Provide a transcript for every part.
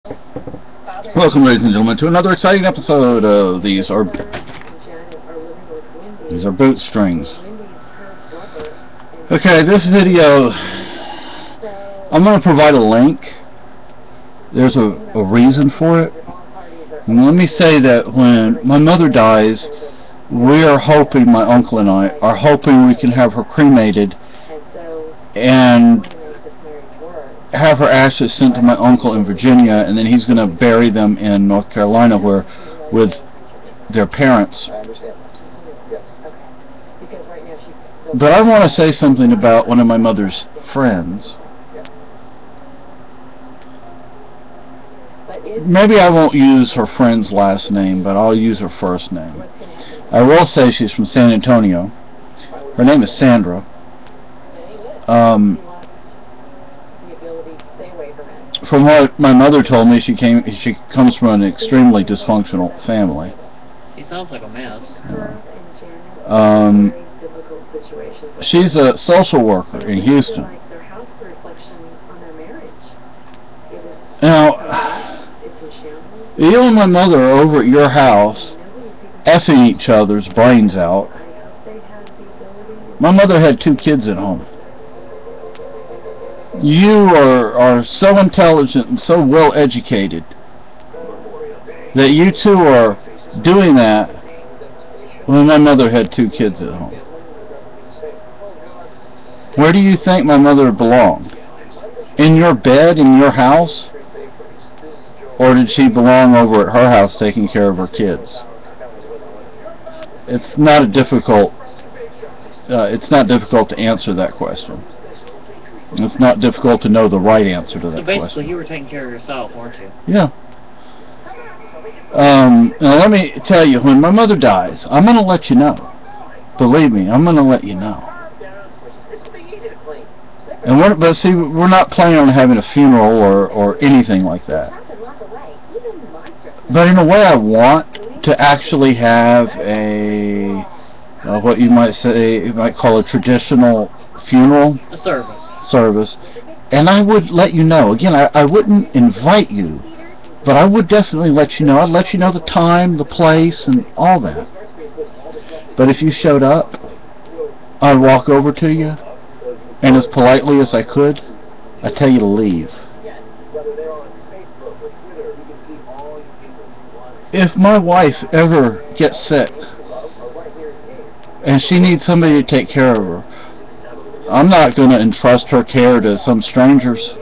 Welcome, ladies and gentlemen, to another exciting episode of These Are Boot Strings. Okay, this video, I'm going to provide a link. There's a reason for it. And let me say that when my mother dies, we are hoping, my uncle and I, are hoping we can have her cremated and have her ashes sent to my uncle in Virginia, and then he's going to bury them in North Carolina with their parents. But I want to say something about one of my mother's friends. Maybe I won't use her friend's last name, but I'll use her first name. I will say she's from San Antonio. Her name is Sandra. From what my mother told me, she comes from an extremely dysfunctional family. She sounds like a mess. She's a social worker in Houston. Now, you and my mother are over at your house, effing each other's brains out. My mother had 2 kids at home. You are so intelligent and so well educated that you two are doing that when my mother had 2 kids at home. Where do you think my mother belonged? In your bed, in your house? Or did she belong over at her house taking care of her kids? It's not difficult to answer that question. It's not difficult to know the right answer to that question. So basically you were taking care of yourself, weren't you? Yeah. Now let me tell you, when my mother dies, I'm going to let you know. Believe me, I'm going to let you know. And but see, we're not planning on having a funeral or anything like that. But in a way, I want to actually have a what you might call a traditional funeral. A service. And I would let you know. Again, I wouldn't invite you, but I would definitely let you know. I'd let you know the time, the place, and all that. But if you showed up, I'd walk over to you, and as politely as I could, I'd tell you to leave. If my wife ever gets sick, and she needs somebody to take care of her, I'm not going to entrust her care to some strangers.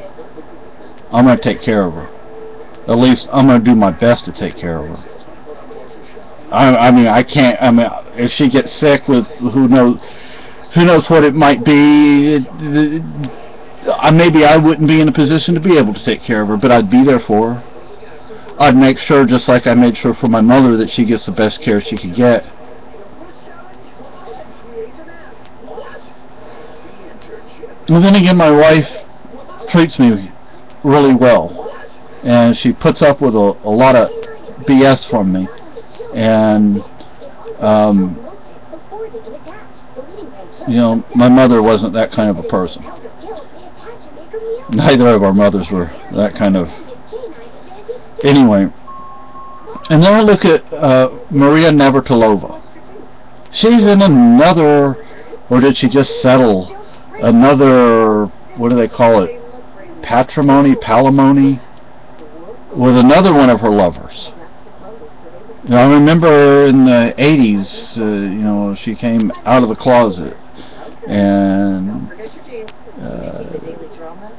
I'm going to take care of her. At least I'm going to do my best to take care of her. I mean, if she gets sick with who knows what it might be, maybe I wouldn't be in a position to be able to take care of her, but I'd be there for her. I'd make sure, just like I made sure for my mother, that she gets the best care she could get. And then again, my wife treats me really well, and she puts up with a lot of BS from me, and you know, my mother wasn't that kind of a person. Neither of our mothers were that kind of. Anyway, and then I look at Maria Navratilova. She's in another, or did she just settle another, what do they call it, palimony, with another one of her lovers. Now, I remember in the 80s, you know, she came out of the closet, and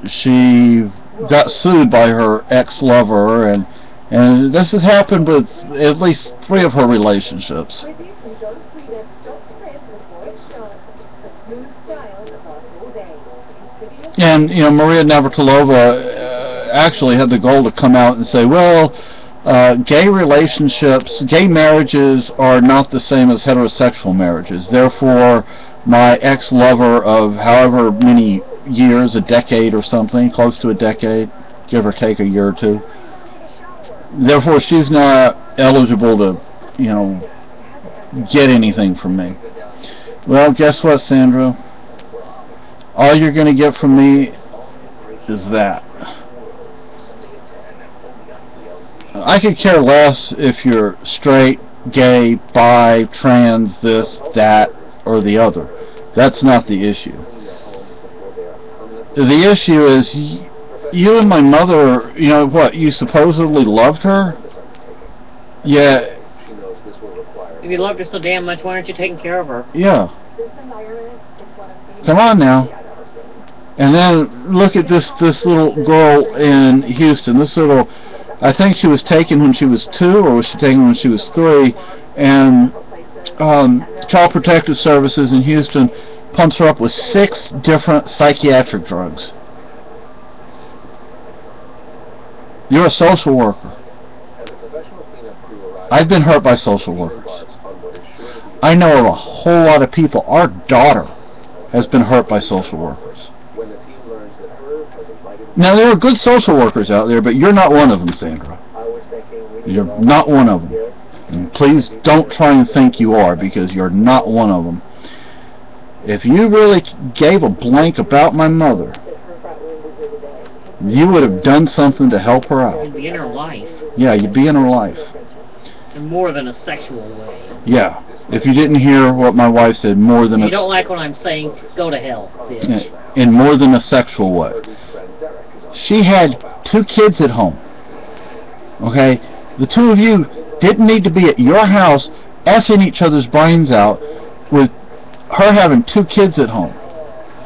she got sued by her ex-lover, and this has happened with at least 3 of her relationships. And, you know, Maria Navratilova actually had the goal to come out and say, well, gay marriages are not the same as heterosexual marriages. Therefore, my ex-lover of however many years, a decade or something, close to a decade, give or take a year or 2, therefore she's not eligible to, you know, get anything from me. Well, guess what, Sandra? All you're going to get from me is that. I could care less if you're straight, gay, bi, trans, this, that, or the other. That's not the issue. The issue is you and my mother, you know what, you supposedly loved her? Yeah. If you loved her so damn much, why aren't you taking care of her? Yeah. Come on now. And then look at this little girl in Houston. This little, I think she was taken when she was 2, or was she taken when she was 3? And Child Protective Services in Houston pumps her up with 6 different psychiatric drugs. You're a social worker. I've been hurt by social workers. I know of a whole lot of people. Our daughter has been hurt by social workers. Now, there are good social workers out there, but you're not one of them, Sandra. You're not one of them. And please don't try and think you are, because you're not one of them. If you really gave a blank about my mother, you would have done something to help her out. You'd be in her life. Yeah, you'd be in her life. In more than a sexual way. Yeah. If you didn't hear what my wife said, more than you don't like what I'm saying, go to hell, bitch. In more than a sexual way. She had 2 kids at home. Okay? The 2 of you didn't need to be at your house effing each other's brains out with her having 2 kids at home.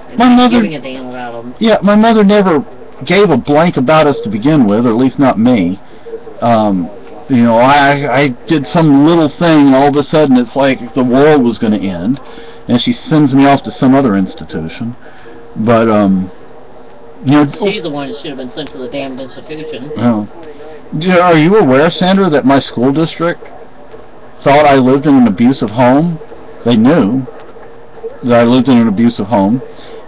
And my mother, giving a damn about them. Yeah, my mother never gave a blank about us to begin with, or at least not me. You know, I did some little thing, and all of a sudden it's like the world was going to end, and she sends me off to some other institution. But, you know... She's the one that should have been sent to the damned institution. Are you aware, Sandra, that my school district thought I lived in an abusive home? They knew that I lived in an abusive home,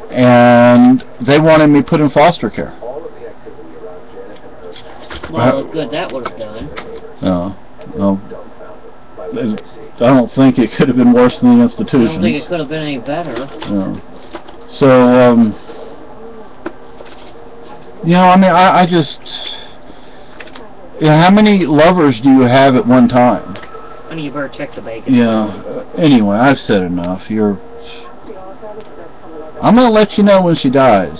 and they wanted me put in foster care. Well, good that would have done. No, I don't think it could have been worse than the institution. I don't think it could have been any better. No. So, you know, I mean, I just... You know, how many lovers do you have at one time? Honey, you better check the bacon. Yeah. Anyway, I've said enough. I'm going to let you know when she dies.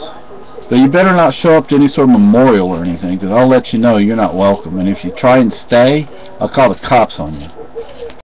But you better not show up to any sort of memorial or anything, because I'll let you know you're not welcome. And if you try and stay, I'll call the cops on you.